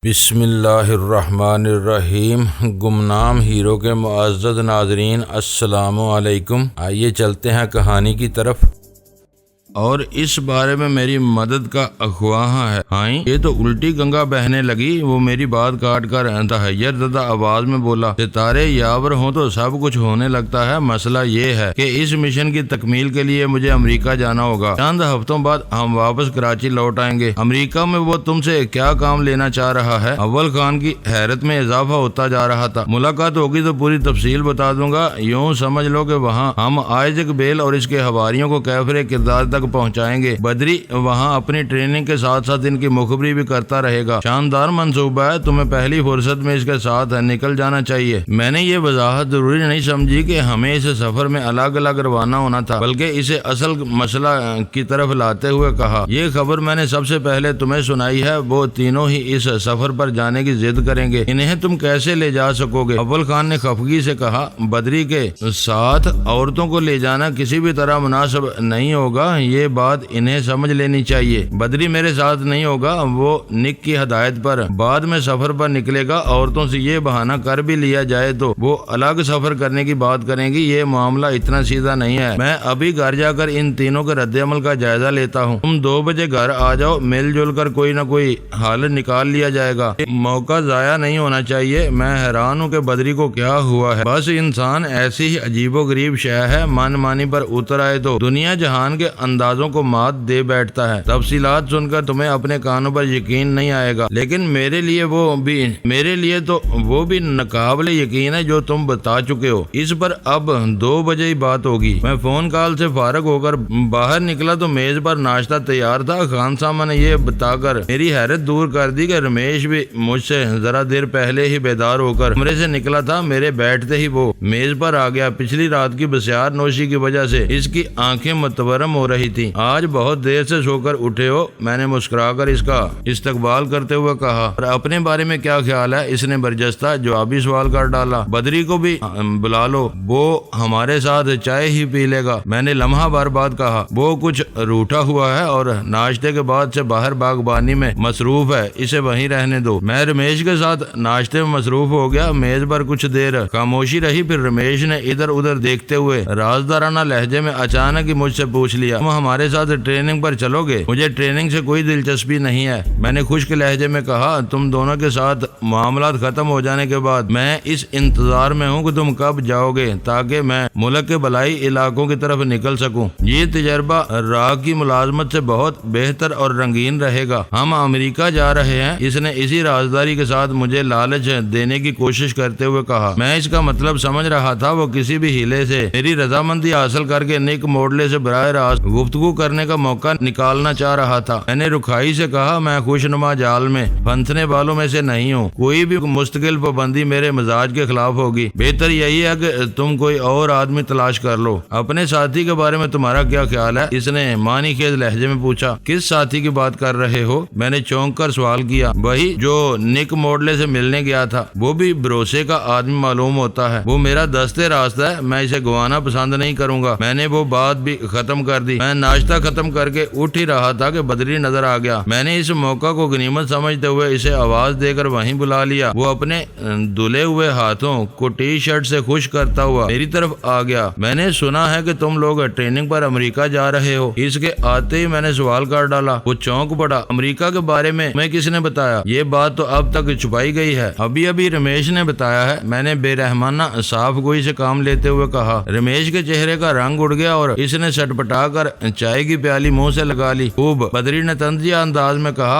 بسم اللہ الرحمن الرحیم۔ گمنام ہیرو کے معزز ناظرین، السلام علیکم۔ آئیے چلتے ہیں کہانی کی طرف، اور اس بارے میں میری مدد کا خواہاں ہے۔ ہائیں، یہ تو الٹی گنگا بہنے لگی۔ وہ میری بات کاٹ کر تحیر زدہ آواز میں بولا، ستارے یاور ہوں تو سب کچھ ہونے لگتا ہے۔ مسئلہ یہ ہے کہ اس مشن کی تکمیل کے لیے مجھے امریکہ جانا ہوگا۔ چند ہفتوں بعد ہم واپس کراچی لوٹ آئیں گے۔ امریکہ میں وہ تم سے کیا کام لینا چاہ رہا ہے؟ اول خان کی حیرت میں اضافہ ہوتا جا رہا تھا۔ ملاقات ہوگی تو پوری تفصیل بتا دوں گا۔ یوں سمجھ لو کہ وہاں ہم آئزک بیل اور اس کے حواریوں کو کیفر کردار تک پہنچائیں گے۔ بدری وہاں اپنی ٹریننگ کے ساتھ ساتھ ان کی مخبری بھی کرتا رہے گا۔ شاندار منصوبہ ہے، تمہیں پہلی فرصت میں اس کے ساتھ نکل جانا چاہیے۔ میں نے یہ وضاحت ضروری نہیں سمجھی کہ ہمیں اس سفر میں الگ الگ روانہ ہونا تھا، بلکہ اسے اصل مسئلہ کی طرف لاتے ہوئے کہا، یہ خبر میں نے سب سے پہلے تمہیں سنائی ہے۔ وہ تینوں ہی اس سفر پر جانے کی ضد کریں گے، انہیں تم کیسے لے جا سکو گے؟ اول خان نے خفگی سے کہا، بدری کے ساتھ عورتوں کو لے جانا کسی بھی طرح مناسب نہیں ہوگا، یہ بات انہیں سمجھ لینی چاہیے۔ بدری میرے ساتھ نہیں ہوگا، وہ نک کی ہدایت پر بعد میں سفر پر نکلے گا۔ عورتوں سے یہ بہانہ کر بھی لیا جائے تو وہ الگ سفر کرنے کی بات کریں گی۔ یہ معاملہ اتنا سیدھا نہیں ہے۔ میں ابھی گھر جا کر ان تینوں کے رد عمل کا جائزہ لیتا ہوں۔ تم 2 بجے گھر آ جاؤ، مل جل کر کوئی نہ کوئی حل نکال لیا جائے گا۔ موقع ضائع نہیں ہونا چاہیے۔ میں حیران ہوں کہ بدری کو کیا ہوا ہے۔ بس انسان ایسی ہی عجیب و غریب شے ہے، من مانی پر اتر آئے تو دنیا جہان کے اندازوں کو مات دے بیٹھتا ہے۔ تفصیلات سن کر تمہیں اپنے کانوں پر یقین نہیں آئے گا، لیکن میرے لیے تو وہ بھی ناقابل یقین ہے جو تم بتا چکے ہو۔ اس پر اب 2 بجے ہی بات ہوگی۔ میں فون کال سے فارغ ہو کر باہر نکلا تو میز پر ناشتہ تیار تھا۔ خان صاحب نے یہ بتا کر میری حیرت دور کر دی کہ رمیش بھی مجھ سے ذرا دیر پہلے ہی بیدار ہو کر کمرے سے نکلا تھا۔ میرے بیٹھتے ہی وہ میز پر آ گیا۔ پچھلی رات کی بسیار نوشی کی وجہ سے اس کی آنکھیں متورم ہو رہی تھی۔ آج بہت دیر سے سو کر اٹھے ہو؟ میں نے مسکرا کر اس کا استقبال کرتے ہوئے کہا۔ اور اپنے بارے میں کیا خیال ہے؟ اس نے برجستہ جوابی سوال کر ڈالا۔ بدری کو بھی بلا لو، وہ ہمارے ساتھ چائے ہی پی لے گا۔ میں نے لمحہ بار بعد کہا، وہ کچھ روٹھا ہوا ہے اور ناشتے کے بعد سے باہر باغبانی میں مصروف ہے، اسے وہیں رہنے دو۔ میں رمیش کے ساتھ ناشتے میں مصروف ہو گیا۔ میز پر کچھ دیر خاموشی رہی، پھر رمیش نے ادھر ادھر دیکھتے ہوئے رازدارانہ لہجے میں اچانک ہی مجھ سے پوچھ لیا، تم ہمارے ساتھ ٹریننگ پر چلو گے؟ مجھے ٹریننگ سے کوئی دلچسپی نہیں ہے، میں نے خشک لہجے میں کہا۔ تم دونوں کے ساتھ معاملات ختم ہو جانے کے بعد میں اس انتظار میں ہوں کہ تم کب جاؤ گے، تاکہ میں ملک کے بلائی علاقوں کی طرف نکل سکوں۔ یہ تجربہ راہ کی ملازمت سے بہت بہتر اور رنگین رہے گا۔ ہم امریکہ جا رہے ہیں، اس نے اسی رازداری کے ساتھ مجھے لالچ دینے کی کوشش کرتے ہوئے کہا۔ میں اس کا مطلب سمجھ رہا تھا۔ وہ کسی بھی ہیلے سے میری رضامندی حاصل کر کے نک موڈلے سے براہ راست گفتگو کرنے کا موقع نکالنا چاہ رہا تھا۔ میں نے رکھائی سے کہا، میں خوشنما جال میں پھنسنے والوں میں سے نہیں ہوں۔ کوئی بھی مستقل پابندی میرے مزاج کے خلاف ہوگی۔ بہتر یہی ہے کہ تم کوئی اور آدمی تلاش کر لو۔ اپنے ساتھی کے بارے میں تمہارا کیا خیال ہے؟ اس نے معنی خیز لہجے میں پوچھا۔ کس ساتھی کی بات کر رہے ہو؟ میں نے چونک کر سوال کیا۔ وہی جو نک موڈلے سے ملنے گیا تھا۔ وہ بھی بھروسے کا آدمی معلوم ہوتا ہے۔ وہ میرا دستے راستہ ہے، میں اسے گوانا پسند نہیں کروں گا۔ میں نے وہ بات بھی ختم کر دی۔ میں ناشتہ ختم کر کے اٹھ ہی رہا تھا کہ بدری نظر آ گیا۔ میں نے اس موقع کو غنیمت سمجھتے ہوئے اسے آواز دے کر وہیں بلا لیا۔ وہ اپنے دھلے ہوئے ہاتھوں کو ٹی شرٹ سے خشک کرتا ہوا میری طرف آ گیا۔ میں نے سنا ہے کہ تم لوگ ٹریننگ پر امریکہ جا رہے ہو۔ اس کے آتے ہی میں نے سوال کر ڈالا۔ وہ چونک پڑا۔ امریکہ کے بارے میں میں کس نے بتایا؟ یہ بات تو اب تک چھپائی گئی ہے۔ ابھی رمیش نے بتایا ہے، میں نے بے رحمانہ صاف گوئی سے کام لیتے ہوئے کہا۔ رمیش کے چہرے کا رنگ اڑ گیا اور اس نے سٹ پٹا کر چائے کی پیالی منہ سے لگا لی۔ خوب، بدری نے طنزیہ انداز میں کہا۔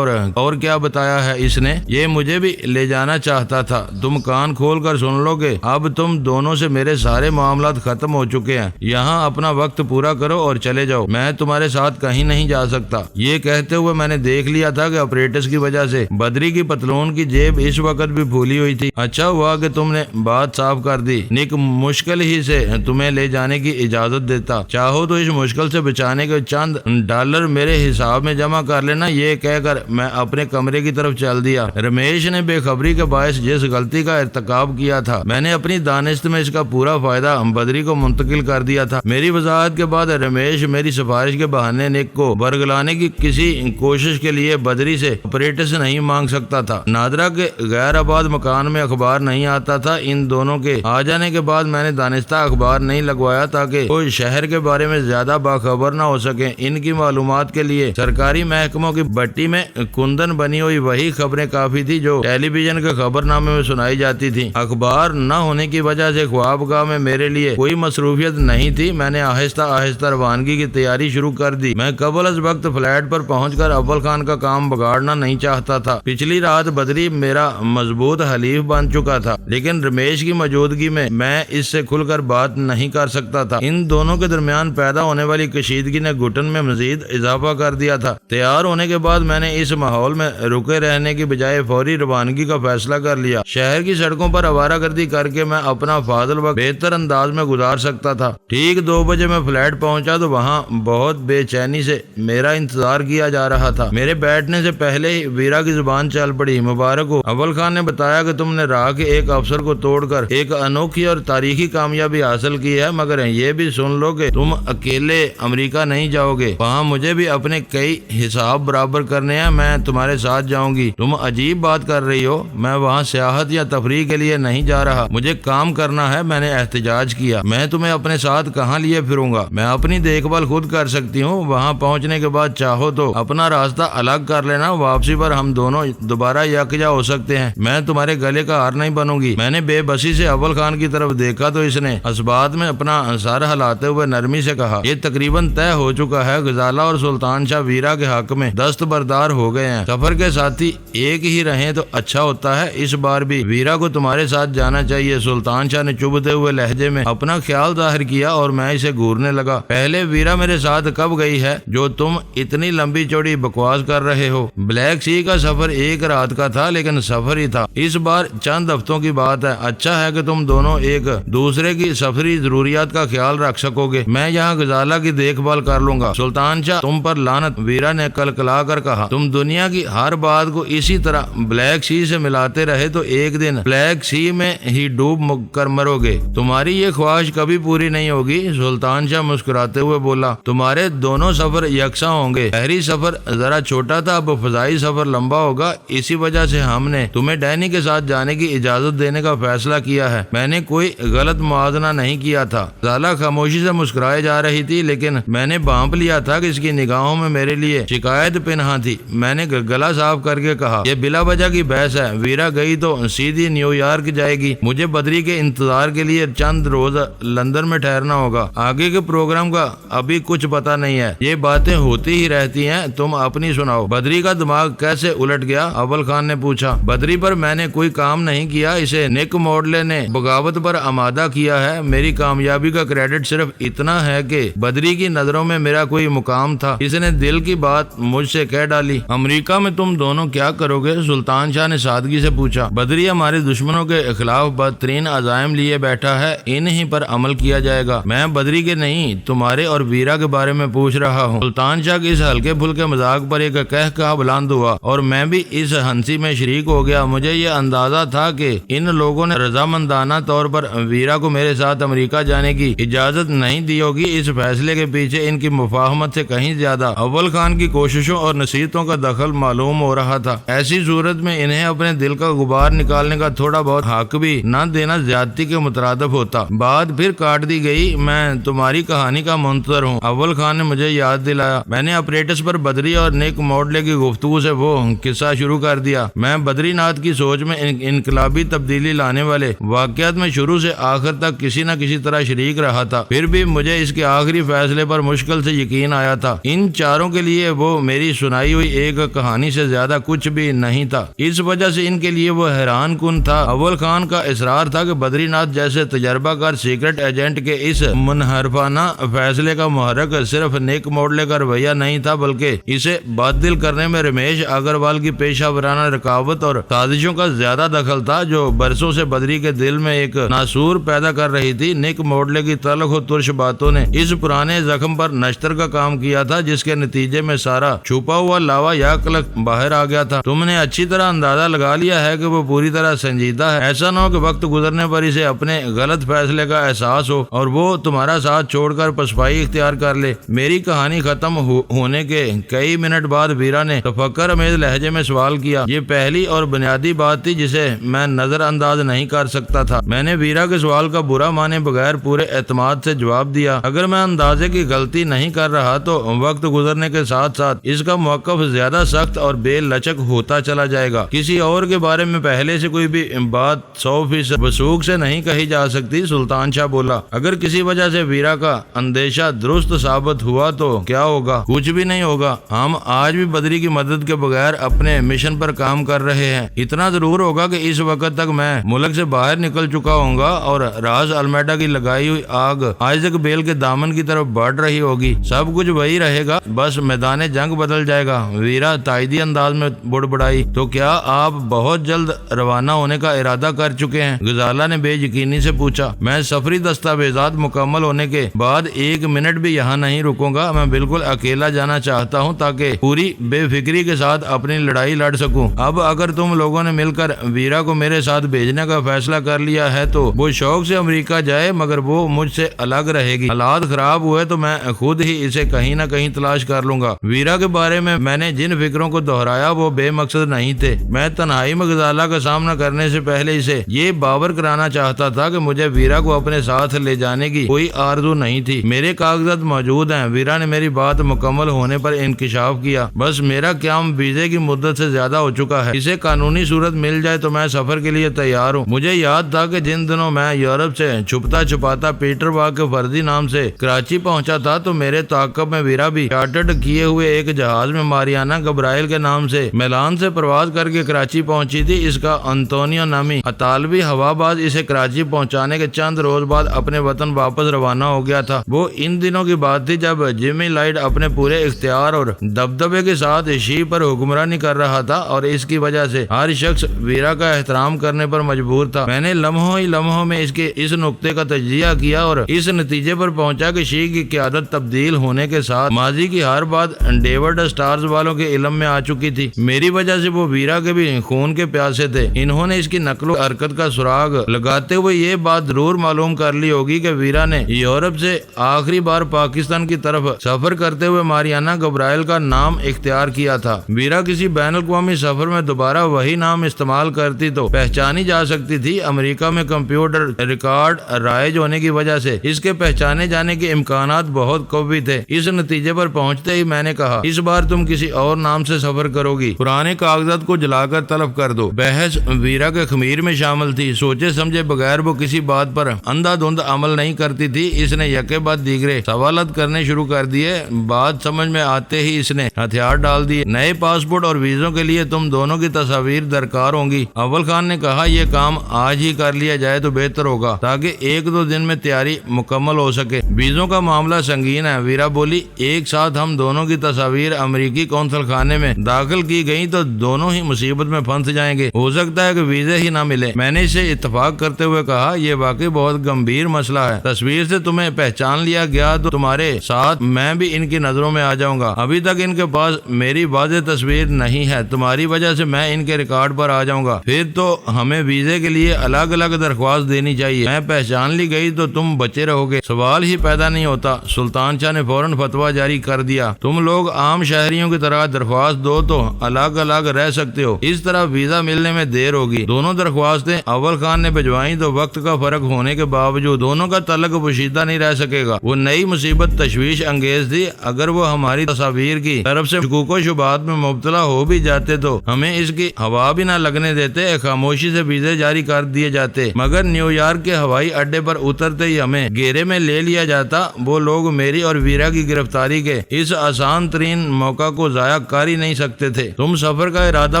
اور کیا بتایا ہے اس نے؟ یہ مجھے بھی لے جانا چاہتا تھا۔ تم کان کھول کر سن لو گے، اب تم دونوں سے میرے سارے معاملات ختم ہو چکے ہیں۔ یہاں اپنا وقت پورا کرو اور چلے جاؤ، میں تمہارے ساتھ کہیں نہیں جا سکتا۔ یہ کہتے ہوئے میں نے دیکھ لیا تھا کہ آپریٹس کی وجہ سے بدری کی پتلون کی جیب اس وقت بھی پھولی ہوئی تھی۔ اچھا ہوا کہ تم نے بات صاف کر دی۔ نک مشکل ہی سے تمہیں لے جانے کی اجازت دیتا، چاہو تو اس مشکل سے بچا بچانے کے چند ڈالر میرے حساب میں جمع کر لینا، یہ کہہ کر میں اپنے کمرے کی طرف چل دیا۔ رمیش نے بے خبری کے باعث جس غلطی کا ارتکاب کیا تھا، میں نے اپنی دانست میں اس کا پورا فائدہ بدری کو منتقل کر دیا تھا۔ میری وضاحت کے بعد رمیش میری سفارش کے بہانے نک کو برگلانے کی کسی کوشش کے لیے بدری سے آپریٹس نہیں مانگ سکتا تھا۔ نادرا کے غیر آباد مکان میں اخبار نہیں آتا تھا۔ ان دونوں کے آ جانے کے بعد میں نے دانستہ اخبار نہیں لگوایا تاکہ کوئی شہر کے بارے میں زیادہ باخبر نہ ہو سکے۔ ان کی معلومات کے لیے سرکاری محکموں کی بٹی میں کندن بنی ہوئی وہی خبریں کافی تھی جو ٹیلی ویژن کے خبر نامے میں سنائی جاتی تھی۔ اخبار نہ ہونے کی وجہ سے خوابگاہ میں میرے لیے کوئی مصروفیت نہیں تھی۔ میں نے آہستہ آہستہ روانگی کی تیاری شروع کر دی۔ میں قبل از وقت فلیٹ پر پہنچ کر اول خان کا کام بگاڑنا نہیں چاہتا تھا۔ پچھلی رات بدری میرا مضبوط حلیف بن چکا تھا، لیکن رمیش کی موجودگی میں اس سے کھل کر بات نہیں کر سکتا تھا۔ ان دونوں کے درمیان پیدا ہونے والی کشیدگی نے گھٹن میں مزید اضافہ کر دیا تھا۔ تیار ہونے کے بعد میں نے اس ماحول میں رکے رہنے کی بجائے فوری روانگی کا فیصلہ کر لیا۔ شہر کی سڑکوں پر آوارہ گردی کر کے میں اپنا فاضل وقت بہتر انداز میں گزار سکتا تھا۔ ٹھیک 2 بجے میں فلیٹ پہنچا تو وہاں بہت بے چینی سے میرا انتظار کیا جا رہا تھا۔ میرے بیٹھنے سے پہلے ہی ویرا کی زبان چل پڑی۔ مبارک ہو، اول خان نے بتایا کہ تم نے راہ کے ایک افسر کو توڑ کر ایک انوکھی اور تاریخی کامیابی حاصل کی ہے، مگر یہ بھی سن لو کہ تم اکیلے امریکہ نہیں جاؤ گے۔ وہاں مجھے بھی اپنے کئی حساب برابر کرنے ہیں۔ میں تمہارے ساتھ جاؤں گی۔ تم عجیب بات کر رہی ہو، میں وہاں سیاحت یا تفریح کے لیے نہیں جا رہا، مجھے کام کرنا ہے، میں نے احتجاج کیا۔ میں تمہیں اپنے ساتھ کہاں لیے پھروں گا؟ میں اپنی دیکھ بھال خود کر سکتی ہوں۔ وہاں پہنچنے کے بعد چاہو تو اپنا راستہ الگ کر لینا، واپسی پر ہم دونوں دوبارہ یکجا ہو سکتے ہیں۔ میں تمہارے گلے کا ہار نہیں بنوں گی۔ میں نے بے بسی سے اول خان کی طرف دیکھا تو اس نے اسبات میں اپنا سر ہلاتے ہوئے نرمی سے کہا، یہ تقریباً طے ہو چکا ہے، غزالہ اور سلطان شاہ ویرا کے حق میں دستبردار ہو گئے ہیں۔ سفر کے ساتھی ایک ہی رہیں تو اچھا ہوتا ہے، اس بار بھی ویرا کو تمہارے ساتھ جانا چاہیے۔ سلطان شاہ نے چبھتے ہوئے لہجے میں اپنا خیال ظاہر کیا اور میں اسے گھورنے لگا۔ پہلے ویرا میرے ساتھ کب گئی ہے جو تم اتنی لمبی چوڑی بکواس کر رہے ہو؟ بلیک سی کا سفر 1 رات کا تھا، لیکن سفر ہی تھا۔ اس بار چند ہفتوں کی بات ہے۔ اچھا ہے کہ تم دونوں ایک دوسرے کی سفری ضروریات کا خیال رکھ سکو گے۔ میں یہاں غزالہ کی دیکھ بھال کر لوں گا۔ سلطان شاہ تم پر لعنت، ویرا نے کلکلا کر کہا۔ تم دنیا کی ہر بات کو اسی طرح بلیک سی سے ملاتے رہے تو ایک دن بلیک سی میں ہی ڈوب کر مرو گے۔ تمہاری یہ خواہش کبھی پوری نہیں ہوگی۔ سلطان شاہ مسکراتے ہوئے بولا، تمہارے دونوں سفر یکساں ہوں گے۔ بحری سفر ذرا چھوٹا تھا، اب فضائی سفر لمبا ہوگا، اسی وجہ سے ہم نے تمہیں ڈینی کے ساتھ جانے کی اجازت دینے کا فیصلہ کیا ہے۔ میں نے کوئی غلط موازنہ نہیں کیا تھا۔ زالہ خاموشی سے مسکرائے جا رہی تھی، لیکن میں نے بھانپ لیا تھا کہ اس کی نگاہوں میں میرے لیے شکایت پنہاں تھی۔ میں نے گلا صاف کر کے کہا، یہ بلا وجہ کی بحث ہے۔ ویرا گئی تو سیدھی نیو یارک جائے گی، مجھے بدری کے انتظار کے لیے چند روز لندن میں ٹھہرنا ہوگا۔ آگے کے پروگرام کا ابھی کچھ پتہ نہیں ہے، یہ باتیں ہوتی ہی رہتی ہیں۔ تم اپنی سناؤ، بدری کا دماغ کیسے الٹ گیا؟ اول خان نے پوچھا۔ بدری پر میں نے کوئی کام نہیں کیا، اسے نک موڈلے نے بغاوت پر آمادہ کیا ہے۔ میری کامیابی کا کریڈٹ صرف اتنا ہے کہ بدری کی نظروں میں میرا کوئی مقام تھا، اس نے دل کی بات مجھ سے کہہ ڈالی۔ امریکہ میں تم دونوں کیا کرو گے؟ سلطان شاہ نے سادگی سے پوچھا۔ بدری ہمارے دشمنوں کے خلاف بدترین عزائم لیے بیٹھا ہے، انہی پر عمل کیا جائے گا۔ میں بدری کے نہیں، تمہارے اور ویرا کے بارے میں پوچھ رہا ہوں۔ سلطان شاہ کے اس ہلکے پھلکے مذاق پر ایک کہا بلند ہوا اور میں بھی اس ہنسی میں شریک ہو گیا۔ مجھے یہ اندازہ تھا کہ ان لوگوں نے رضامندانہ طور پر ویرا کو میرے ساتھ امریکہ جانے کی اجازت نہیں دی ہوگی۔ اس فیصلے کے پیچھے ان کی مفاہمت سے کہیں زیادہ اول خان کی کوششوں اور نصیحتوں کا دخل معلوم ہو رہا تھا۔ ایسی صورت میں انہیں اپنے دل کا غبار نکالنے کا تھوڑا بہت حق بھی نہ دینا زیادتی کے مترادف ہوتا۔ بات پھر کاٹ دی گئی۔ میں تمہاری کہانی کا منتظر ہوں، اول خان نے مجھے یاد دلایا۔ میں نے اپریٹس پر بدری اور نیک موڈلے کی گفتگو سے وہ قصہ شروع کر دیا۔ میں بدری ناتھ کی سوچ میں انقلابی تبدیلی لانے والے واقعات میں شروع سے آخر تک کسی نہ کسی طرح شریک رہا تھا، پھر بھی مجھے اس کے آخری فیصلے پر مشکل سے یقین آیا تھا۔ ان چاروں کے لیے وہ میری سنائی ہوئی ایک کہانی سے زیادہ کچھ بھی نہیں تھا، اس وجہ سے ان کے لیے وہ حیران کن تھا۔ اول خان کا اصرار تھا کہ بدری ناتھ جیسے تجربہ کار سیکرٹ ایجنٹ کے اس منحرفانہ فیصلے کا محرک صرف نیک موڈلے کا رویہ نہیں تھا، بلکہ اسے باطل کرنے میں رمیش اگروال کی پیشہ ورانہ رکاوٹ اور سازشوں کا زیادہ دخل تھا، جو برسوں سے بدری کے دل میں ایک ناسور پیدا کر رہی تھی۔ نیک موڈلے کی تلخ و ترش باتوں نے اس پرانے زخم زخم پر نشتر کا کام کیا تھا، جس کے نتیجے میں سارا چھپا ہوا لاوا یکلک باہر آ گیا تھا۔ تم نے اچھی طرح اندازہ لگا لیا ہے کہ وہ پوری طرح سنجیدہ ہے۔ ایسا نہ ہو کہ وقت گزرنے پر اسے اپنے غلط فیصلے کا احساس ہو اور وہ تمہارا ساتھ چھوڑ کر پسپائی اختیار کر لے۔ میری کہانی ختم ہونے کے کئی منٹ بعد ویرا نے تفکر امیز لہجے میں سوال کیا۔ یہ پہلی اور بنیادی بات تھی جسے میں نظر انداز نہیں کر سکتا تھا۔ میں نے ویرا کے سوال کا برا مانے بغیر پورے اعتماد سے جواب دیا، اگر میں اندازے کی غلطی نہیں کر رہا تو وقت گزرنے کے ساتھ ساتھ اس کا موقف زیادہ سخت اور بے لچک ہوتا چلا جائے گا۔ کسی اور کے بارے میں پہلے سے کوئی بھی بات 100% وثوق سے نہیں کہی جا سکتی۔ سلطان شاہ بولا، اگر کسی وجہ سے ویرا کا اندیشہ درست ثابت ہوا تو کیا ہوگا؟ کچھ بھی نہیں ہوگا۔ ہم آج بھی بدری کی مدد کے بغیر اپنے مشن پر کام کر رہے ہیں۔ اتنا ضرور ہوگا کہ اس وقت تک میں ملک سے باہر نکل چکا ہوں گا اور راز المیڈا کی لگائی ہوئی آگ آئزک بیل کے دامن کی طرف بڑھ رہی ہوگی۔ سب کچھ وہی رہے گا، بس میدان جنگ بدل جائے گا۔ ویرا تائیدی انداز میں بڑبڑائی، تو کیا آپ بہت جلد روانہ ہونے کا ارادہ کر چکے ہیں؟ غزالہ نے بے یقینی سے پوچھا۔ میں سفری دستاویزات مکمل ہونے کے بعد 1 منٹ بھی یہاں نہیں رکوں گا۔ میں بالکل اکیلا جانا چاہتا ہوں تاکہ پوری بے فکری کے ساتھ اپنی لڑائی لڑ سکوں۔ اب اگر تم لوگوں نے مل کر ویرا کو میرے ساتھ بھیجنے کا فیصلہ کر لیا ہے تو وہ شوق سے امریکہ جائے، مگر وہ مجھ سے الگ رہے گی۔ حالات خراب ہوئے تو میں خود ہی اسے کہیں نہ کہیں تلاش کر لوں گا۔ ویرا کے بارے میں نے جن فکروں کو دہرایا وہ بے مقصد نہیں تھے۔ میں تنہائی میں غزالہ کا سامنا کرنے سے پہلے اسے یہ باور کرانا چاہتا تھا کہ مجھے ویرا کو اپنے ساتھ لے جانے کی کوئی آرزو نہیں تھی۔ میرے کاغذات موجود ہیں۔ ویرا نے میری بات مکمل ہونے پر انکشاف کیا۔ بس میرا قیام ویزے کی مدت سے زیادہ ہو چکا ہے۔ اسے قانونی صورت مل جائے تو میں سفر کے لیے تیار ہوں۔ مجھے یاد تھا کہ جن دنوں میں یورپ سے چھپتا چھپاتا پیٹر باغ کے فرضی نام سے کراچی پہنچا تھا تو میرے تعاقب میں ویرا بھی چارٹرڈ کیے ہوئے ایک جہاز میں ماریانا گبرائل کے نام سے میلان سے پرواز کر کے کراچی پہنچی تھی۔ اس کا انطونیو نامی اطالوی ہوا باز اسے کراچی پہنچانے کے چند روز بعد اپنے وطن واپس روانہ ہو گیا تھا۔ وہ ان دنوں کی بات تھی جب جمی لائٹ اپنے پورے اختیار اور دبدبے کے ساتھ شی پر حکمرانی کر رہا تھا اور اس کی وجہ سے ہر شخص ویرا کا احترام کرنے پر مجبور تھا۔ میں نے لمحوں میں اس نقطے کا تجزیہ کیا اور اس نتیجے پر پہنچا کہ شی کی قیادت تبدیل ہونے کے ساتھ ماضی کی ہر بات ڈیوڈ اسٹارز والوں کے علم میں آ چکی تھی۔ میری وجہ سے وہ ویرا کے بھی خون کے پیاسے تھے۔ انہوں نے اس کی نقل و حرکت کا سراغ لگاتے ہوئے یہ بات ضرور معلوم کر لی ہوگی کہ ویرا نے یورپ سے آخری بار پاکستان کی طرف سفر کرتے ہوئے ماریانا گبرائل کا نام اختیار کیا تھا۔ ویرا کسی بین الاقوامی سفر میں دوبارہ وہی نام استعمال کرتی تو پہچانی جا سکتی تھی۔ امریکہ میں کمپیوٹر ریکارڈ رائج ہونے کی وجہ سے اس کے پہچانے جانے کے امکانات بہت قوی تھے۔ اس نتیجے پر پہنچتے ہی میں نے کہا، اس بار تم کسی اور نام سے سفر کرو گی۔ پرانے کاغذات کو جلا کر طلب کر دو۔ بحث ویرا کے خمیر میں شامل تھی۔ سوچے سمجھے بغیر وہ کسی بات پر اندھا دھند عمل نہیں کرتی تھی۔ اس نے یکے بعد دیگرے سوالات کرنے شروع کر دیے۔ بات سمجھ میں آتے ہی اس نے ہتھیار ڈال دیے۔ نئے پاسپورٹ اور ویزوں کے لیے تم دونوں کی تصاویر درکار ہوں گی۔ اول خان نے کہا، یہ کام آج ہی کر لیا جائے تو بہتر ہوگا تاکہ 1-2 دن میں تیاری مکمل ہو سکے۔ ویزوں کا معاملہ سنگین ہے، ویرا بولی۔ ایک ساتھ ہم دونوں کی تصاویر امریکی قونصل خانے میں داخل کی گئی تو دونوں ہی مصیبت میں پھنس جائیں گے۔ ہو سکتا ہے کہ ویزے ہی نہ ملے۔ میں نے اسے اتفاق کرتے ہوئے کہا، یہ واقعی بہت گمبھیر مسئلہ ہے۔ تصویر سے تمہیں پہچان لیا گیا تو تمہارے ساتھ میں بھی ان کی نظروں میں آ جاؤں گا۔ ابھی تک ان کے پاس میری واضح تصویر نہیں ہے، تمہاری وجہ سے میں ان کے ریکارڈ پر آ جاؤں گا۔ پھر تو ہمیں ویزے کے لیے الگ الگ درخواست دینی چاہیے۔ میں پہچان لی گئی تو تم بچے رہو گے، سوال ہی پیدا نہیں ہوتا۔ سلطان شاہ نے فوراً فتویٰ جاری کر دیا، تم لوگ عام شہریوں کی طرح درخواست دو تو الگ الگ رہ سکتے ہو، اس طرح ویزا ملنے میں دیر ہوگی۔ دونوں درخواستیں اول خان نے بھجوائیں تو وقت کا فرق ہونے کے باوجود دونوں کا تعلق پوشیدہ نہیں رہ سکے گا۔ وہ نئی مصیبت تشویش انگیز تھی۔ اگر وہ ہماری تصاویر کی طرف سے شکوک و شبہات میں مبتلا ہو بھی جاتے تو ہمیں اس کی ہوا بھی نہ لگنے دیتے، خاموشی سے ویزے جاری کر دیے جاتے، مگر نیو یارک کے ہوائی اڈے پر اترتے ہی ہمیں گھیرے میں لے لیا جاتا۔ وہ لوگ میری اور ویرا کی گرفتاری کے اس آسان ترین موقع کو ضائع کر ہی نہیں سکتے تھے۔ تم سفر کا ارادہ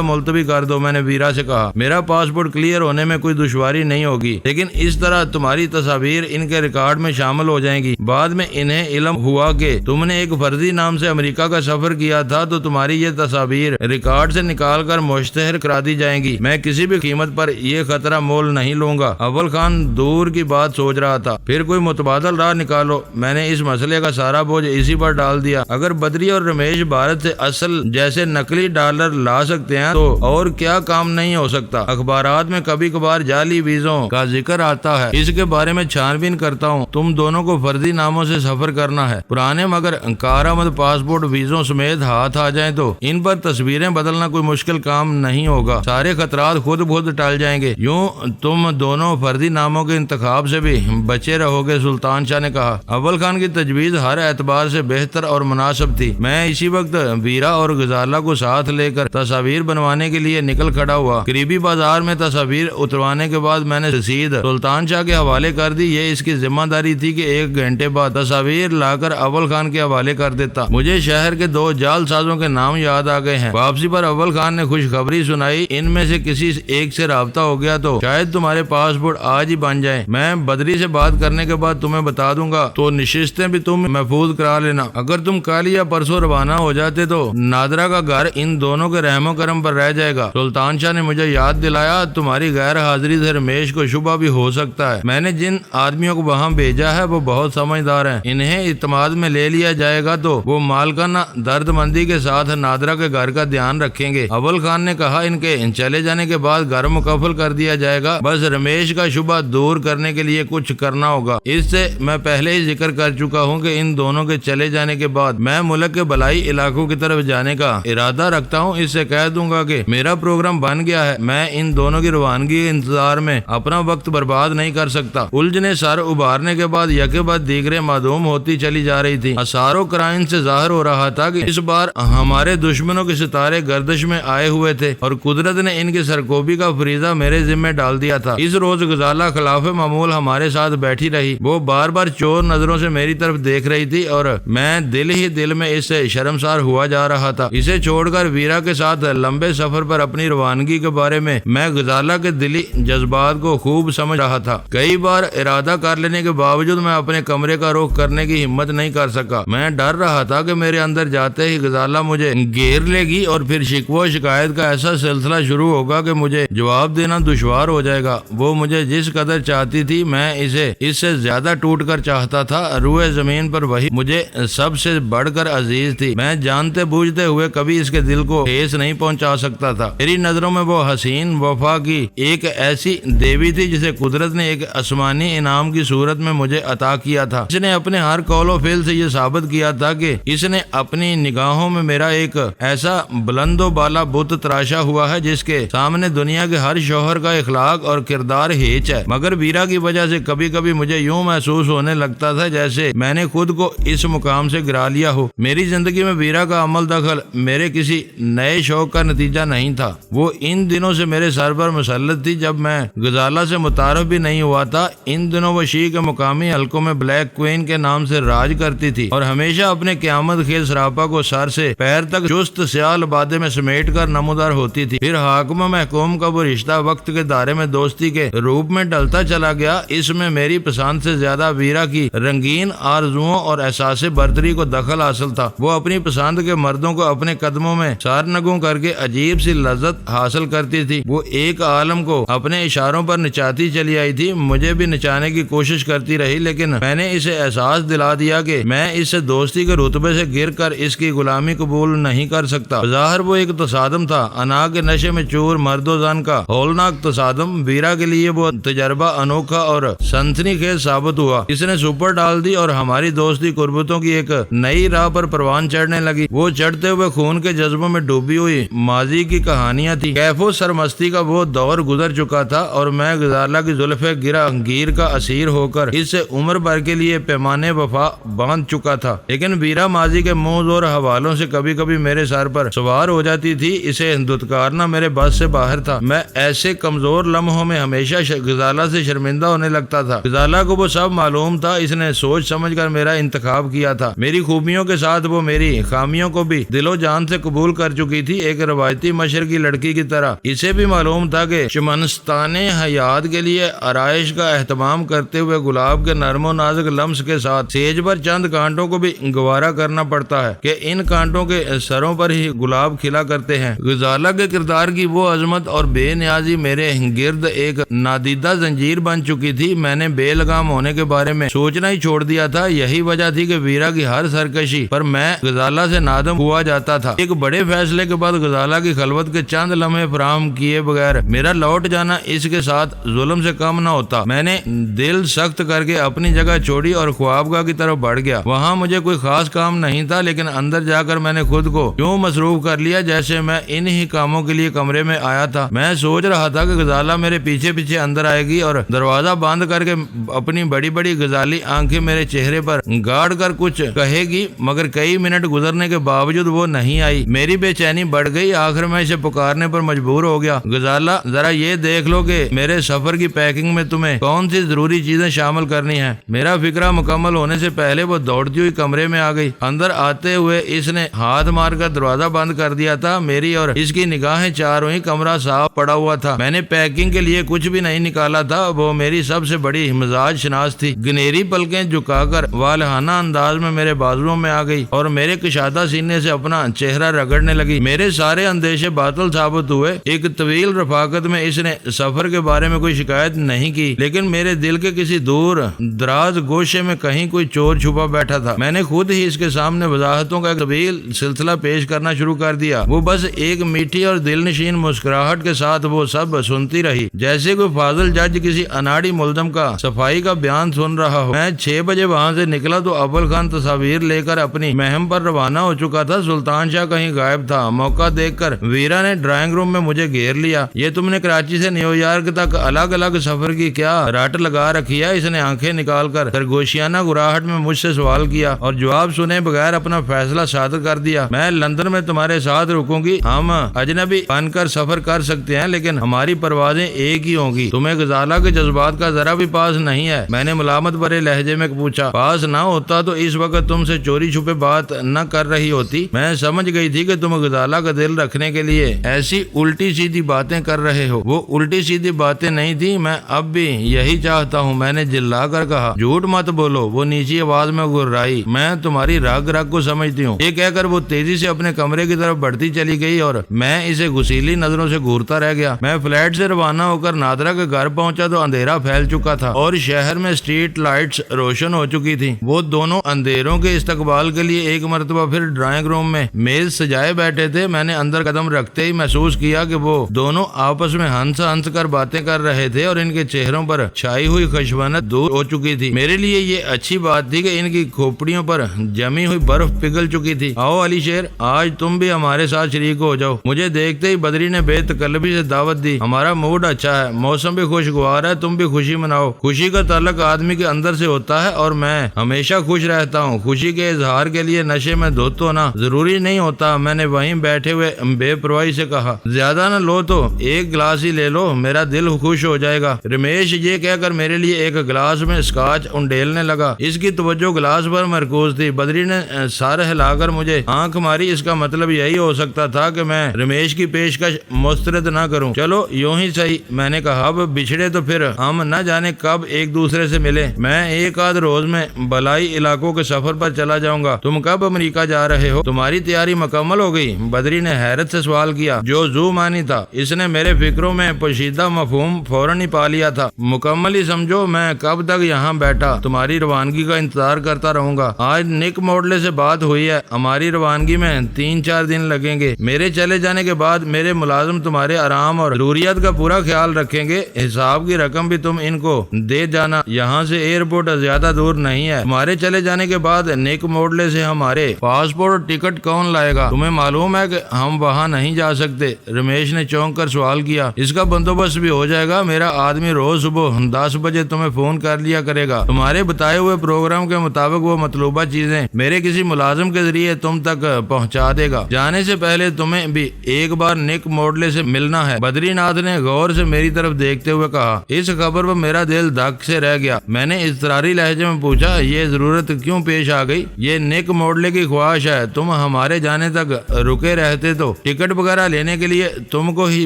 ملتوی کر دو، میں نے ویرا سے کہا۔ میرا پاسپورٹ کلیئر ہونے میں کوئی دشواری نہیں ہوگی، لیکن اس طرح تمہاری تصاویر ان کے ریکارڈ میں شامل ہو جائیں گی۔ بعد میں انہیں علم ہوا کہ تم نے ایک فرضی نام سے امریکہ کا سفر کیا تھا تو تمہاری یہ تصاویر ریکارڈ سے نکال کر مشتہر کرا دی جائیں گی۔ میں کسی بھی قیمت پر یہ خطرہ مول نہیں لوں گا۔ اول خان دور کی بات سوچ رہا تھا۔ پھر کوئی متبادل راہ نکالو۔ میں نے اس مسئلے کا سارا بوجھ اسی پر ڈال دیا۔ اگر بدری اور رمیش بھارت سے اصل جیسے نقلی ڈالر لا سکتے ہیں تو اور کیا کام نہیں ہو سکتا۔ اخبارات میں کبھی کبھار جعلی ویزوں کا ذکر آتا ہے، اس کے بارے میں چھان بین کرتا ہوں۔ تم دونوں کو فرضی ناموں سے سفر کرنا ہے، پرانے مگر کارآمد پاسپورٹ ویزوں سمیت ہاتھ آ جائیں تو ان پر تصویریں بدلنا کوئی مشکل کام نہیں ہوگا، سارے خطرات خود بخود ٹل جائیں گے، یوں تم دونوں فرضی ناموں کے انتخاب سے بھی بچے رہو گے۔ سلطان شاہ نے کہا۔ اول خان کی تجویز ہر اعتبار سے بہتر اور مناسب تھی۔ میں اسی وقت ویرا اور غزالہ کو ساتھ لے کر تصاویر بنوانے کے لیے نکل کھڑا ہوا۔ قریبی بازار میں تصاویر اتروانے کے بعد میں نے رسید سلطان شاہ کے حوالے کر دی۔ یہ اس کی ذمہ داری تھی کہ 1 گھنٹے بعد تصاویر لا کر اول خان کے حوالے کر دیتا۔ مجھے شہر کے 2 جعل سازوں کے نام یاد آ گئے ہیں۔ واپسی پر اول خان نے خوشخبری سنائی، ان میں سے کسی ایک سے رابطہ ہو گیا تو شاید تمہارے پاسپورٹ آج ہی بن جائیں۔ میں بدری سے بات کرنے کے بعد تمہیں بتا دوں گا، تو نشستیں بھی تم محفوظ کرا لینا۔ اگر تم کل یا پرسوں روانہ ہو جاتے تو نادرا کا گھر ان دونوں کے رحم و کرم پر رہ جائے گا۔ سلطان شاہ نے مجھے یاد دلایا، تمہاری غیر حاضری سے رمیش کو شبہ بھی ہو سکتا ہے۔ میں نے جن آدمیوں کو وہاں بھیجا ہے وہ بہت سمجھدار ہیں، انہیں اعتماد میں لے لیا جائے گا تو وہ مالکانہ درد مندی کے ساتھ نادرا کے گھر کا دھیان رکھیں گے۔ اول خان نے کہا، ان کے چلے جانے کے بعد گھر مکفل کر دیا جائے گا، بس رمیش کا شبہ دور کرنے کے لیے کچھ کرنا ہوگا۔ اس سے میں پہلے ہی ذکر کر چکا ہوں کہ ان دونوں کے چلے جانے کے بعد میں ملک کے بلائی علاقوں کی طرف جانے کا ارادہ رکھتا ہوں۔ اس سے کہہ دوں گا کہ میرا پروگرام بن گیا ہے، میں ان دونوں کی روانگی کے انتظار میں اپنا وقت برباد نہیں کر سکتا۔ الجھنیں سر ابھارنے کے بعد یکے بعد دیگرے معدوم ہوتی چلی جا رہی تھی۔ اثار و قرائن سے ظاہر ہو رہا تھا کہ اس بار ہمارے دشمنوں کے ستارے گردش میں آئے ہوئے تھے اور قدرت نے ان کی سرکوبی کا فریضہ میرے ذمہ ڈال دیا تھا۔ اس روز غزالہ خلاف معمول ہمارے ساتھ بیٹھی رہی، وہ بار بار چور نظروں سے میری طرف دیکھ رہی تھی اور میں دل ہی دل میں اس سے شرمسار ہوا جا رہا تھا۔ اسے چھوڑ کر ویرا کے ساتھ لمبے سفر پر اپنی روانگی کے بارے میں غزالہ کے دلی جذبات کو خوب سمجھ رہا تھا۔ کئی بار ارادہ کر لینے کے باوجود میں اپنے کمرے کا رخ کرنے کی ہمت نہیں کر سکا۔ میں ڈر رہا تھا کہ میرے اندر جاتے ہی غزالہ مجھے گھیر لے گی اور پھر شکوہ و شکایت کا ایسا سلسلہ شروع ہوگا کہ مجھے جواب دینا دشوار ہو جائے گا۔ وہ مجھے جس قدر چاہتی تھی میں اسے اس سے زیادہ ٹوٹ کر چاہتا تھا۔ روئے زمین پر وہی مجھے سب سے بڑھ کر عزیز تھی۔ میں جانتے بوجھتے ہوئے کبھی اس کے دل کو ٹھیس نہیں پہنچا سکتا تھا۔ میری نظروں میں وہ حسین وفا کی ایک ایسی دیوی تھی جسے قدرت نے ایک آسمانی انعام کی صورت میں مجھے عطا کیا تھا۔ اس نے اپنے ہر قول و فعل سے یہ ثابت کیا تھا کہ اس نے اپنی نگاہوں میں میرا ایک ایسا بلند و بالا بت تراشا ہوا ہے جس کے سامنے دنیا کے ہر شوہر کا اخلاق اور کردار ہیچ ہے۔ مگر ویرا کی وجہ سے کبھی کبھی مجھے یوں محسوس ہونے لگتا تھا جیسے میں نے خود کو اس مقام سے گرا لیا ہو۔ میری زندگی میں ویرا کا عمل دخل میرے کسی نئے شوق کا نتیجہ نہیں تھا، وہ ان دنوں سے میرے سر پر مسلط تھی جب میں غزالہ سے متعارف بھی نہیں ہوا تھا۔ ان دنوں وہ شیع کے مقامی حلقوں میں بلیک کوئین کے نام سے راج کرتی تھی اور ہمیشہ اپنے قیامت خیز سراپا کو سر سے پیر تک چست سیاہ لبادے میں سمیٹ کر نمودار ہوتی تھی۔ پھر حاکم و محکوم کا وہ رشتہ وقت کے دائرے میں دوستی کے روپ میں ڈلتا چلا گیا۔ اس میں میری پسند سے زیادہ ویرا کی رنگین آرزوؤں اور احساس برتری کو دخل حاصل تھا۔ وہ اپنی پسند کے مردوں کو اپنے قدموں میں سارنگوں کر کے عجیب سی لذت حاصل کرتی تھی۔ وہ ایک عالم کو اپنے اشاروں پر نچاتی چلی آئی تھی، مجھے بھی نچانے کی کوشش کرتی رہی، لیکن میں نے اسے احساس دلا دیا کہ میں اس سے دوستی کے رتبے سے گر کر اس کی غلامی قبول نہیں کر سکتا۔ ظاہر وہ ایک تصادم تھا، انا کے نشے میں چور مرد و زن کا ہولناک تصادم۔ ویرا کے لیے وہ تجربہ انوکھا اور سنسنی خیز ثابت ہوا۔ اس نے سپر ڈال دی اور ہماری دوستی قربتوں کی ایک نئی راہ پر پروان چڑھنے لگی۔ وہ چڑھتے ہوئے خون کے جذبوں میں ڈوبی ہوئی ماضی کی کہانیاں تھی۔ کیف و سرمستی کا وہ دور گزر چکا تھا اور میں غزالہ کی زلف گرا گیر کا اسیر ہو کر اس سے عمر بھر کے لیے پیمانے وفا باندھ چکا تھا۔ لیکن ویرا ماضی کے منہ اور حوالوں سے کبھی کبھی میرے سر پر سوار ہو جاتی تھی، اسے دھتکارنا میرے بس سے باہر تھا۔ میں ایسے کمزور لمحوں میں ہمیشہ غزالہ سے شرمندہ ہونے لگتا تھا۔ غزالہ کو وہ سب معلوم تھا، اس نے سوچ سمجھ کر میرا انتخاب کیا تھا۔ میری خوبیوں کے ساتھ وہ میری خامیوں کو بھی دل و جان سے قبول کر چکی تھی، ایک روایتی مشرقی لڑکی کی طرح۔ اسے بھی معلوم تھا کہ چمنستان حیات کے لیے آرائش کا اہتمام کرتے ہوئے گلاب کے نرم و نازک لمس کے ساتھ سیج پر چند کانٹوں کو بھی گوارا کرنا پڑتا ہے کہ ان کانٹوں کے سروں پر ہی گلاب کھلا کرتے ہیں۔ غزالہ کے کردار کی وہ عظمت اور بے نیازی میرے گرد ایک نادیدہ زنجیر بن چکی تھی۔ میں نے بے لگام ہونے کے بارے میں سوچنا ہی چھوڑ دیا تھا۔ تھا یہی وجہ تھی کہ ویرا کی ہر سرکشی پر میں غزالہ سے نادم ہوا جاتا تھا۔ ایک بڑے فیصلے کے بعد غزالہ کی خلوت کے چند لمحے فراہم کیے بغیر میرا لوٹ جانا اس کے ساتھ ظلم سے کم نہ ہوتا۔ میں نے دل سخت کر کے اپنی جگہ چھوڑی اور خوابگاہ کی طرف بڑھ گیا۔ وہاں مجھے کوئی خاص کام نہیں تھا، لیکن اندر جا کر میں نے خود کو یوں مصروف کر لیا جیسے میں انہی کاموں کے لیے کمرے میں آیا تھا۔ میں سوچ رہا تھا کہ غزالہ میرے پیچھے پیچھے اندر آئے گی اور دروازہ بند کر کے اپنی بڑی بڑی غزالی آنکھیں میرے چہرے پر گاڑ کر کچھ کہے گی، مگر کئی منٹ گزرنے کے باوجود وہ نہیں آئی۔ میری بے چینی بڑھ گئی۔ آخر میں اسے پکارنے پر مجبور ہو گیا، غزالہ ذرا یہ دیکھ لو کہ میرے سفر کی پیکنگ میں تمہیں کون سی ضروری چیزیں شامل کرنی ہیں۔ میرا فکرہ مکمل ہونے سے پہلے وہ دوڑتی ہوئی کمرے میں آ گئی۔ اندر آتے ہوئے اس نے ہاتھ مار کر دروازہ بند کر دیا تھا۔ میری اور اس کی نگاہیں چاروں ہی کمرہ صاف پڑا ہوا تھا۔ میں نے پیکنگ کے لیے کچھ بھی نہیں نکالا تھا۔ وہ میری سب سے بڑی مزاج شناس تھی۔ گنیری پلکیں جھکا کر والہانہ انداز میں میرے بازوؤں میں آ گئی اور میرے کشادہ سینے سے اپنا چہرہ رگڑنے لگی۔ میرے سارے اندیشے باطل ثابت ہوئے۔ ایک طویل رفاقت میں اس نے سفر کے بارے میں کوئی شکایت نہیں کی، لیکن میرے دل کے کسی دور دراز گوشے میں کہیں کوئی چور چھپا بیٹھا تھا۔ میں نے خود ہی اس کے سامنے وضاحتوں کا ایک طویل سلسلہ پیش کرنا شروع کر دیا۔ وہ بس ایک میٹھی اور دل نشین مسکراہٹ کے ساتھ وہ سب سنتی رہی، جیسے کوئی فاضل جج کسی اناڑی ملزم کا صفائی کا بیان سن رہا ہو۔ میں 6 بجے وہاں سے نکلا تو اول خان تصاویر لے کر اپنی مہم پر روانہ ہو چکا تھا۔ سلطان شاہ کہیں غائب تھا۔ موقع دیکھ کر ویرا نے ڈرائنگ روم میں مجھے گھیر لیا۔ یہ تم نے کراچی سے نیو یارک تک الگ الگ سفر کی کیا رٹ لگا رکھی ہے؟ اس نے آنکھیں نکال کر سرگوشیانہ گراہٹ میں مجھ سے سوال کیا اور جواب سنے بغیر اپنا فیصلہ صادر کر دیا۔ میں لندن میں تمہارے ساتھ رکوں گی۔ ہم اجنبی بن کر سفر کر سکتے ہیں، لیکن ہماری پروازیں ایک ہی ہوں گی۔ تمہیں غزالہ کے جذبات کا ذرا بھی پاس نہیں ہے؟ میں نے ملامت بھرے لہجے میں پوچھا۔ پاس نہ ہوتا تو اس وقت تم سے چوری چھپے بات نہ کر رہی ہوتی۔ میں سمجھ گئی تھی کہ تم غزالہ کا دل رکھنے کے لیے ایسی الٹی سیدھی باتیں کر رہے ہو۔ وہ الٹی سیدھی باتیں نہیں تھی، میں اب بھی یہی چاہتا ہوں، میں نے جلا کر کہا۔ جھوٹ مت بولو، وہ نیچی آواز میں گررائی۔ میں تمہاری رگ رگ کو سمجھتی ہوں۔ یہ کہہ کر وہ تیزی سے اپنے کمرے کی طرف بڑھتی چلی گئی اور میں اسے غسیلی نظروں سے گھورتا رہ گیا۔ میں فلیٹ سے روانہ ہو کر نادرہ کے گھر پہنچا تو اندھیرا پھیل چکا تھا اور شہر میں اسٹریٹ لائٹس روشن ہو چکی تھی۔ وہ دونوں اندھیروں کے استقبال کے لیے ایک مرتبہ پھر ڈرائنگ روم میں میز سجائے بیٹھے تھے۔ میں نے اندر قدم رکھتے ہی محسوس کیا کہ وہ دونوں آپس میں ہنس ہنس کر باتیں کر رہے تھے اور ان کے چہروں پر چھائی ہوئی خشونت دور ہو چکی تھی۔ میرے لیے یہ اچھی بات تھی کہ ان کی کھوپڑیوں پر جمی ہوئی برف پگھل چکی تھی۔ آؤ علی شیر، آج تم بھی ہمارے ساتھ شریک ہو جاؤ۔ مجھے دیکھتے ہی بدری نے بے تکلفی سے دعوت دی۔ ہمارا موڈ اچھا ہے، موسم بھی خوشگوار ہے، تم بھی خوشی مناؤ۔ خوشی کا تعلق آدمی کے اندر سے ہوتا ہے اور میں ہمیشہ خوش رہتا ہوں۔ خوشی کے اظہار کے لیے نشے میں دھت ہونا ضروری نہیں ہوتا۔ میں نے وہیں بیٹھے ہوئے بے پرواہی سے کہا، زیادہ نہ لو تو ایک گلاس ہی لے لو، میرا دل خوش ہو جائے گا۔ رمیش یہ کہہ کر میرے لیے ایک گلاس میں اسکاچ انڈیلنے لگا۔ اس کی توجہ گلاس پر مرکوز تھی۔ بدری نے سر ہلا کر مجھے آنکھ ماری۔ اس کا مطلب یہی ہو سکتا تھا کہ میں رمیش کی پیشکش مسترد نہ کروں۔ چلو یوں ہی صحیح، میں نے کہا۔ اب بچھڑے تو پھر ہم نہ جانے کب ایک دوسرے سے ملے۔ میں ایک آدھ روز میں بلائی علاقوں کے سفر پر چلا جاؤں گا۔ تم کب امریکہ جا رہے ہو؟ تمہاری تیاری مکمل ہو گئی؟ بدری نے حیرت سے سوال کیا، جو زو مانی تھا۔ اس نے میرے فکروں میں پوشیدہ مفہوم فوراً ہی پا لیا تھا۔ مکمل ہی سمجھو، میں کب تک یہاں بیٹھا تمہاری روانگی کا انتظار کرتا رہوں گا۔ آج نک موڈلے سے بات ہوئی ہے، ہماری روانگی میں 3-4 دن لگیں گے۔ میرے چلے جانے کے بعد میرے ملازم تمہارے آرام اور ضروریات کا پورا خیال رکھیں گے۔ حساب کی رقم بھی تم ان کو دے جانا۔ یہاں سے ایئرپورٹ زیادہ دور نہیں ہے۔ تمہارے چلے جانے کے بعد نیک موڈلے سے ہمارے پاسپورٹ اور ٹکٹ کون لائے گا؟ تمہیں معلوم ہے کہ ہم وہاں نہیں جا سکتے۔ رمیش نے چونک کر سوال کیا۔ اس کا بندوبست بھی ہو جائے گا۔ میرا آدمی روز صبح 10 بجے تمہیں فون کر لیا کرے گا۔ تمہارے بتائے ہوئے پروگرام کے مطابق وہ مطلوبہ چیزیں میرے کسی ملازم کے ذریعے تم تک پہنچا دے گا۔ جانے سے پہلے تمہیں بھی ایک بار نیک موڈلے سے ملنا ہے۔ بدری ناتھ نے غور سے میری طرف دیکھتے ہوئے کہا۔ اس خبر پر میرا دل دھک سے رہ گیا۔ میں نے اضطراری لہجے میں پوچھا، یہ ضرورت کیوں پیش آ گئی؟ یہ نیک موڈلے کی خواہش ہے۔ تم ہمارے جانے تک رکے رہتے تو ٹکٹ وغیرہ لینے کے لیے تم کو ہی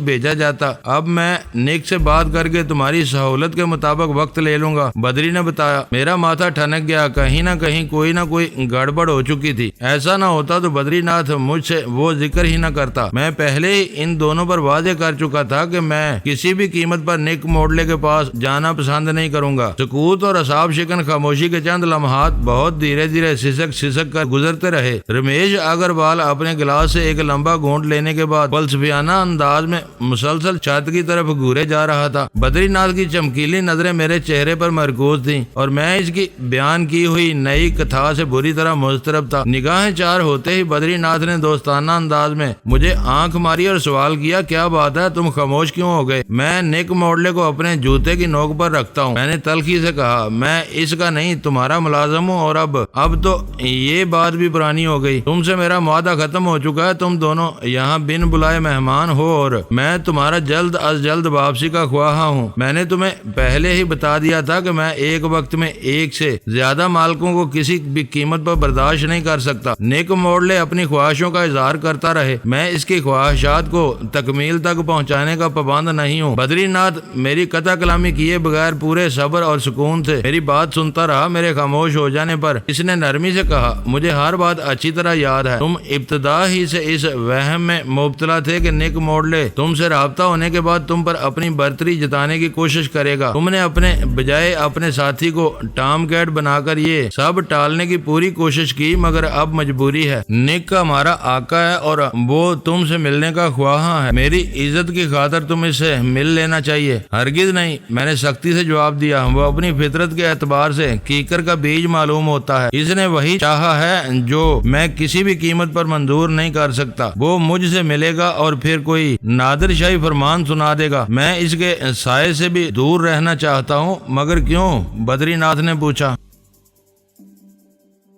بھیجا جاتا۔ اب میں نیک سے بات کر کے تمہاری سہولت کے مطابق وقت لے لوں گا، بدری نے بتایا۔ میرا ماتھا ٹھنک گیا۔ کہیں نہ کہیں کوئی نہ کوئی گڑبڑ ہو چکی تھی۔ ایسا نہ ہوتا تو بدری ناتھ مجھ سے وہ ذکر ہی نہ کرتا۔ میں پہلے ہی ان دونوں پر واضح کر چکا تھا کہ میں کسی بھی قیمت پر نیک موڈلے کے پاس جانا پسند نہیں کروں گا۔ سکوت اور اعصاب شکن خاموشی کے چند لمحات بہت دھیرے دھیرے سسک کر گزرتے رہے۔ رمیش اگروال اپنے گلاس سے ایک لمبا گھونٹ لینے کے بعد فلسفیانہ انداز میں مسلسل چھت کی طرف گھورے جا رہا تھا۔ بدری ناتھ کی چمکیلی نظریں میرے چہرے پر مرکوز تھیں اور میں اس کی بیان کی ہوئی نئی کتھا سے بری طرح مضطرب تھا۔ نگاہیں چار ہوتے ہی بدری ناتھ نے دوستانہ انداز میں مجھے آنکھ ماری اور سوال کیا، کیا بات ہے، تم خاموش کیوں ہو گئے؟ میں نک موڈلے کو اپنے جوتے کی نوک پر رکھتا ہوں۔ میں نے تلخی سے کہا، میں اس کا نہیں تمہارا ملازم ہوں، اور اب تو یہ بات بھی پرانی ہو گئی۔ تم سے میرا معاہدہ ختم ہو چکا ہے، تم دونوں یہاں بن بلائے مہمان ہو اور میں تمہارا جلد از جلد واپسی کا خواہاں ہوں۔ میں نے تمہیں پہلے ہی بتا دیا تھا کہ میں ایک وقت میں ایک سے زیادہ مالکوں کو کسی بھی قیمت پر برداشت نہیں کر سکتا۔ نیک موڈلے اپنی خواہشوں کا اظہار کرتا رہے، میں اس کی خواہشات کو تکمیل تک پہنچانے کا پابند نہیں ہوں۔ بدری ناتھ میری قطع کلامی کیے بغیر پورے صبر اور سکون سے میری بات سنتا رہا۔ میرے خاموش ہو جانے پر اس نے نرمی سے کہا، مجھے ہر بات اچھی طرح یاد ہے۔ تم ابتدا ہی سے اس وہم میں مبتلا تھے کہ نیک موڈلے تم سے رابطہ ہونے کے بعد تم پر اپنی برتری جتانے کی کوشش کرے گا۔ تم نے اپنے بجائے اپنے ساتھی کو ٹام کیٹ بنا کر یہ سب ٹالنے کی پوری کوشش کی، مگر اب مجبوری ہے۔ نیک کا ہمارا آقا ہے اور وہ تم سے ملنے کا خواہاں ہے۔ میری عزت کی خاطر تم اس سے مل لینا چاہیے۔ ہرگز نہیں، میں نے سختی سے جواب دیا۔ وہ اپنی فطرت کے اعتبار سے کیکر کا بیج معلوم ہوتا ہے۔ اس نے وہی چاہا ہے جو میں کسی بھی قیمت پر منظور نہیں کر سکتا۔ وہ مجھ سے ملے گا اور پھر کوئی نادر شاہی فرمان سنا دے گا۔ میں اس کے سائے سے بھی دور رہنا چاہتا ہوں۔ مگر کیوں؟ بدری ناتھ نے پوچھا۔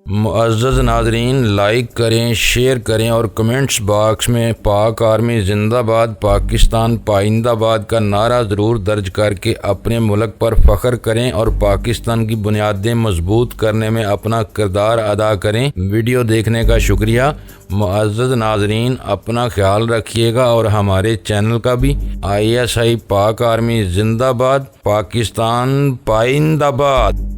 معزز ناظرین، لائک کریں، شیئر کریں اور کمنٹس باکس میں پاک آرمی زندہ باد، پاکستان پائندہ باد کا نعرہ ضرور درج کر کے اپنے ملک پر فخر کریں اور پاکستان کی بنیادیں مضبوط کرنے میں اپنا کردار ادا کریں۔ ویڈیو دیکھنے کا شکریہ۔ معزز ناظرین، اپنا خیال رکھیے گا اور ہمارے چینل کا بھی۔ ISI پاک آرمی زندہ باد، پاکستان پائندہ باد۔